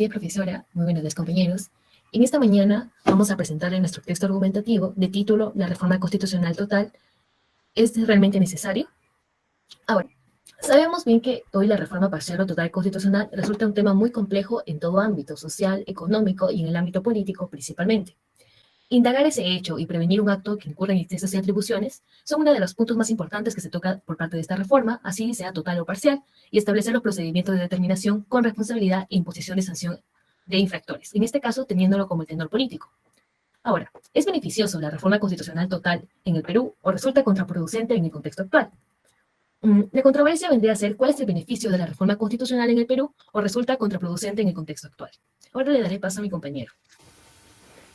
días, profesora. Muy buenos días, compañeros. En esta mañana vamos a presentarle nuestro texto argumentativo de título La reforma constitucional total. ¿Es realmente necesario? Ahora, sabemos bien que hoy la reforma parcial o total constitucional resulta un tema muy complejo en todo ámbito, social, económico y en el ámbito político principalmente. Indagar ese hecho y prevenir un acto que incurra en excesos y atribuciones son uno de los puntos más importantes que se toca por parte de esta reforma, así sea total o parcial, y establecer los procedimientos de determinación con responsabilidad e imposición de sanción de infractores, en este caso teniéndolo como el tenor político. Ahora, ¿es beneficioso la reforma constitucional total en el Perú o resulta contraproducente en el contexto actual? La controversia vendría a ser cuál es el beneficio de la reforma constitucional en el Perú o resulta contraproducente en el contexto actual. Ahora le daré paso a mi compañero.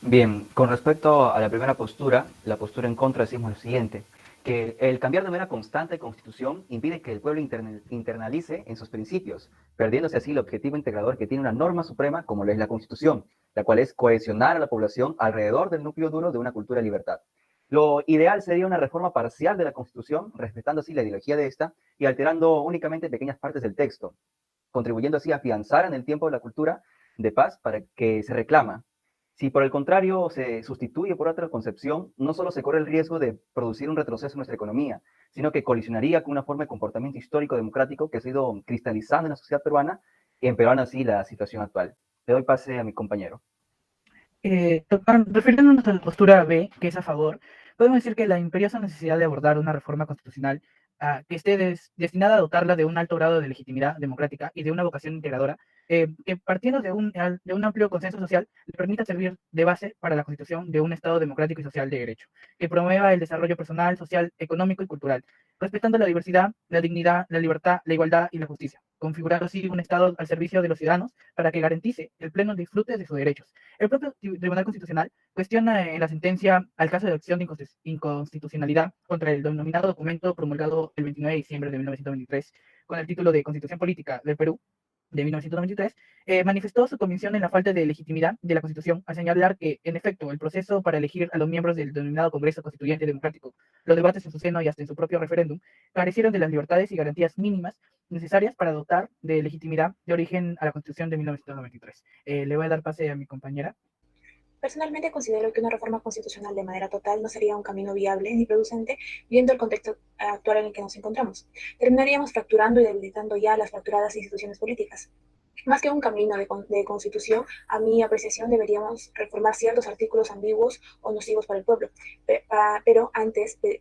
Bien, con respecto a la primera postura, la postura en contra, decimos lo siguiente, que el cambiar de manera constante de constitución impide que el pueblo internalice en sus principios, perdiéndose así el objetivo integrador que tiene una norma suprema como lo es la constitución, la cual es cohesionar a la población alrededor del núcleo duro de una cultura de libertad. Lo ideal sería una reforma parcial de la constitución, respetando así la ideología de esta y alterando únicamente pequeñas partes del texto, contribuyendo así a afianzar en el tiempo la cultura de paz para que se reclama. Si por el contrario se sustituye por otra concepción, no solo se corre el riesgo de producir un retroceso en nuestra economía, sino que colisionaría con una forma de comportamiento histórico democrático que se ha ido cristalizando en la sociedad peruana y empeorando así la situación actual. Le doy pase a mi compañero. Refiriéndonos a la postura B, que es a favor, podemos decir que la imperiosa necesidad de abordar una reforma constitucional que esté destinada a dotarla de un alto grado de legitimidad democrática y de una vocación integradora, que partiendo de un amplio consenso social, le permita servir de base para la constitución de un Estado democrático y social de derecho, que promueva el desarrollo personal, social, económico y cultural, respetando la diversidad, la dignidad, la libertad, la igualdad y la justicia, configurando así un Estado al servicio de los ciudadanos para que garantice el pleno disfrute de sus derechos. El propio Tribunal Constitucional cuestiona en la sentencia al caso de acción de inconstitucionalidad contra el denominado documento promulgado el 29 de diciembre de 1923 con el título de Constitución Política del Perú de 1993, manifestó su convicción en la falta de legitimidad de la Constitución al señalar que, en efecto, el proceso para elegir a los miembros del denominado Congreso Constituyente Democrático, los debates en su seno y hasta en su propio referéndum, carecieron de las libertades y garantías mínimas necesarias para dotar de legitimidad de origen a la Constitución de 1993. Le voy a dar pase a mi compañera. Personalmente considero que una reforma constitucional de manera total no sería un camino viable ni producente, viendo el contexto actual en el que nos encontramos. Terminaríamos fracturando y debilitando ya las fracturadas instituciones políticas. Más que un camino de constitución, a mi apreciación deberíamos reformar ciertos artículos ambiguos o nocivos para el pueblo. Pero antes de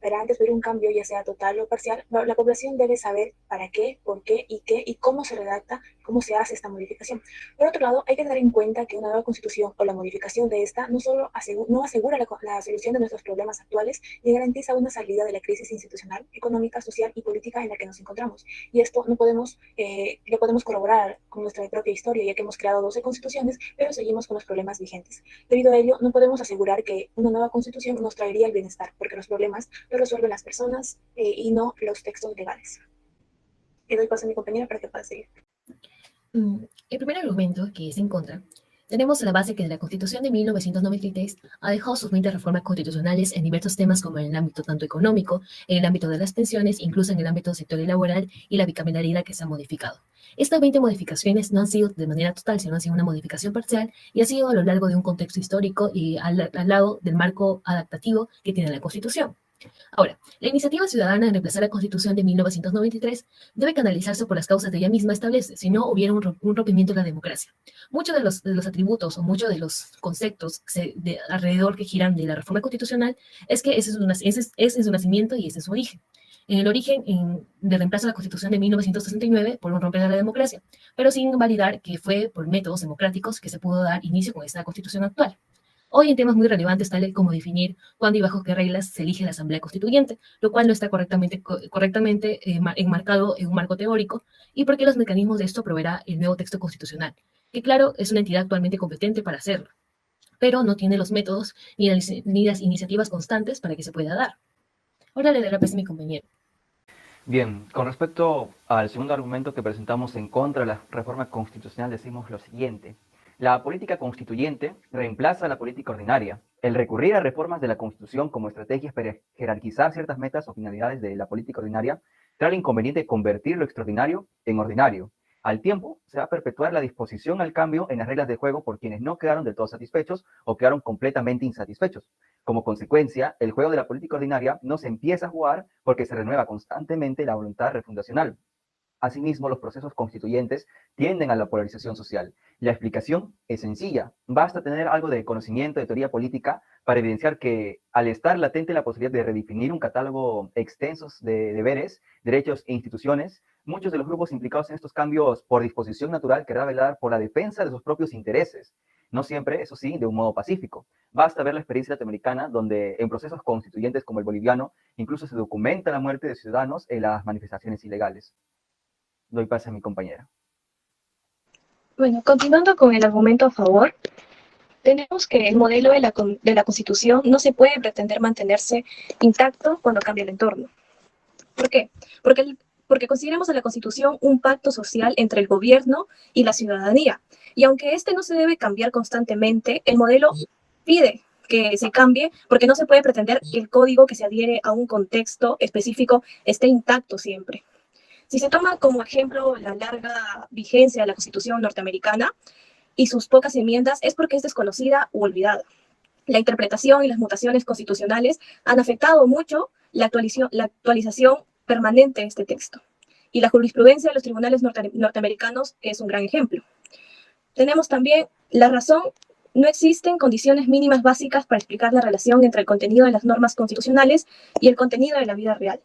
un cambio, ya sea total o parcial, la población debe saber para qué, por qué y cómo se redacta, cómo se hace esta modificación. Por otro lado, hay que tener en cuenta que una nueva constitución o la modificación de esta no solo no asegura la solución de nuestros problemas actuales ni garantiza una salida de la crisis institucional, económica, social y política en la que nos encontramos. Y esto lo podemos corroborar con nuestra propia historia, ya que hemos creado 12 constituciones, pero seguimos con los problemas vigentes. Debido a ello, no podemos asegurar que una nueva constitución nos traería el bienestar, porque los problemas los resuelven las personas y no los textos legales. Le doy paso a mi compañera para que pueda seguir. El primer argumento, que es en contra, tenemos la base que la Constitución de 1993 ha dejado sus 20 reformas constitucionales en diversos temas como en el ámbito tanto económico, en el ámbito de las pensiones, incluso en el ámbito sectorial laboral y la bicameralidad que se ha modificado. Estas 20 modificaciones no han sido de manera total, sino han sido una modificación parcial y ha sido a lo largo de un contexto histórico y al lado del marco adaptativo que tiene la Constitución. Ahora, la iniciativa ciudadana de reemplazar la Constitución de 1993 debe canalizarse por las causas de ella misma establece, si no hubiera un rompimiento de la democracia. Muchos de los atributos o muchos de los conceptos alrededor que giran de la reforma constitucional es que ese es su nacimiento y ese es su origen. En el origen de reemplazo a la Constitución de 1969 por un romper de la democracia, pero sin validar que fue por métodos democráticos que se pudo dar inicio con esta Constitución actual. Hoy en temas muy relevantes tales como definir cuándo y bajo qué reglas se elige la Asamblea Constituyente, lo cual no está correctamente enmarcado en un marco teórico, y por qué los mecanismos de esto proveerá el nuevo texto constitucional, que claro, es una entidad actualmente competente para hacerlo, pero no tiene los métodos ni las iniciativas constantes para que se pueda dar. Ahora le doy la palabra a mi compañero. Bien, con respecto al segundo argumento que presentamos en contra de la reforma constitucional, decimos lo siguiente. La política constituyente reemplaza a la política ordinaria. El recurrir a reformas de la Constitución como estrategias para jerarquizar ciertas metas o finalidades de la política ordinaria trae el inconveniente de convertir lo extraordinario en ordinario, Al tiempo, se va a perpetuar la disposición al cambio en las reglas de juego por quienes no quedaron del todo satisfechos o quedaron completamente insatisfechos. Como consecuencia, el juego de la política ordinaria no se empieza a jugar porque se renueva constantemente la voluntad refundacional. Asimismo, los procesos constituyentes tienden a la polarización social. La explicación es sencilla. Basta tener algo de conocimiento de teoría política para evidenciar que, al estar latente la posibilidad de redefinir un catálogo extenso de deberes, derechos e instituciones, muchos de los grupos implicados en estos cambios por disposición natural querrán velar por la defensa de sus propios intereses. No siempre, eso sí, de un modo pacífico. Basta ver la experiencia latinoamericana, donde en procesos constituyentes como el boliviano, incluso se documenta la muerte de ciudadanos en las manifestaciones ilegales. Doy pase a mi compañera. Bueno, continuando con el argumento a favor, tenemos que el modelo de la Constitución no se puede pretender mantenerse intacto cuando cambia el entorno. ¿Por qué? Porque consideramos a la Constitución un pacto social entre el gobierno y la ciudadanía. Y aunque este no se debe cambiar constantemente, el modelo pide que se cambie porque no se puede pretender que el código que se adhiere a un contexto específico esté intacto siempre. Si se toma como ejemplo la larga vigencia de la Constitución norteamericana y sus pocas enmiendas, es porque es desconocida u olvidada. La interpretación y las mutaciones constitucionales han afectado mucho la actualización permanente de este texto. Y la jurisprudencia de los tribunales norteamericanos es un gran ejemplo. Tenemos también la razón. No existen condiciones mínimas básicas para explicar la relación entre el contenido de las normas constitucionales y el contenido de la vida real.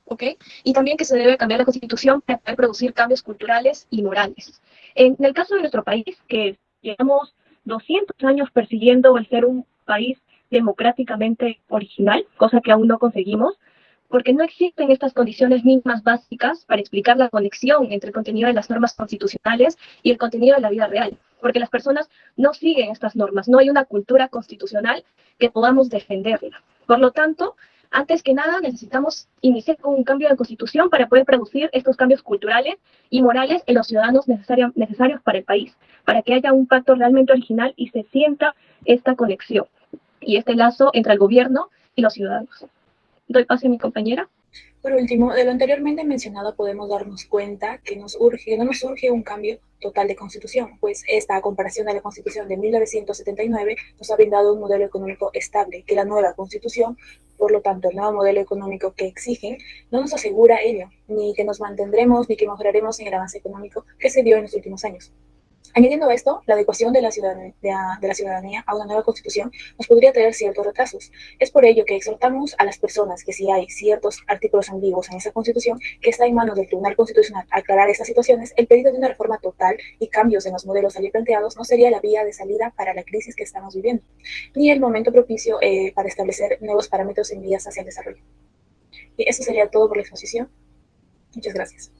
¿Okay? Y también que se debe cambiar la Constitución para poder producir cambios culturales y morales. En el caso de nuestro país, que llevamos 200 años persiguiendo el ser un país democráticamente original, cosa que aún no conseguimos, porque no existen estas condiciones mínimas básicas para explicar la conexión entre el contenido de las normas constitucionales y el contenido de la vida real, porque las personas no siguen estas normas, no hay una cultura constitucional que podamos defenderla. Por lo tanto, antes que nada, necesitamos iniciar con un cambio de constitución para poder producir estos cambios culturales y morales en los ciudadanos necesarios para el país, para que haya un pacto realmente original y se sienta esta conexión y este lazo entre el gobierno y los ciudadanos. Doy pase a mi compañera. Por último, de lo anteriormente mencionado podemos darnos cuenta que no nos urge un cambio total de constitución, pues esta, a comparación de la constitución de 1979, nos ha brindado un modelo económico estable, que la nueva constitución, por lo tanto el nuevo modelo económico que exigen, no nos asegura ello, ni que nos mantendremos ni que mejoraremos en el avance económico que se dio en los últimos años. Añadiendo a esto, la adecuación de la ciudadanía a una nueva constitución nos podría traer ciertos retrasos. Es por ello que exhortamos a las personas que si hay ciertos artículos ambiguos en esa constitución, que está en manos del Tribunal Constitucional aclarar estas situaciones, el pedido de una reforma total y cambios en los modelos allí planteados no sería la vía de salida para la crisis que estamos viviendo, ni el momento propicio para establecer nuevos parámetros en vías hacia el desarrollo. Y eso sería todo por la exposición. Muchas gracias.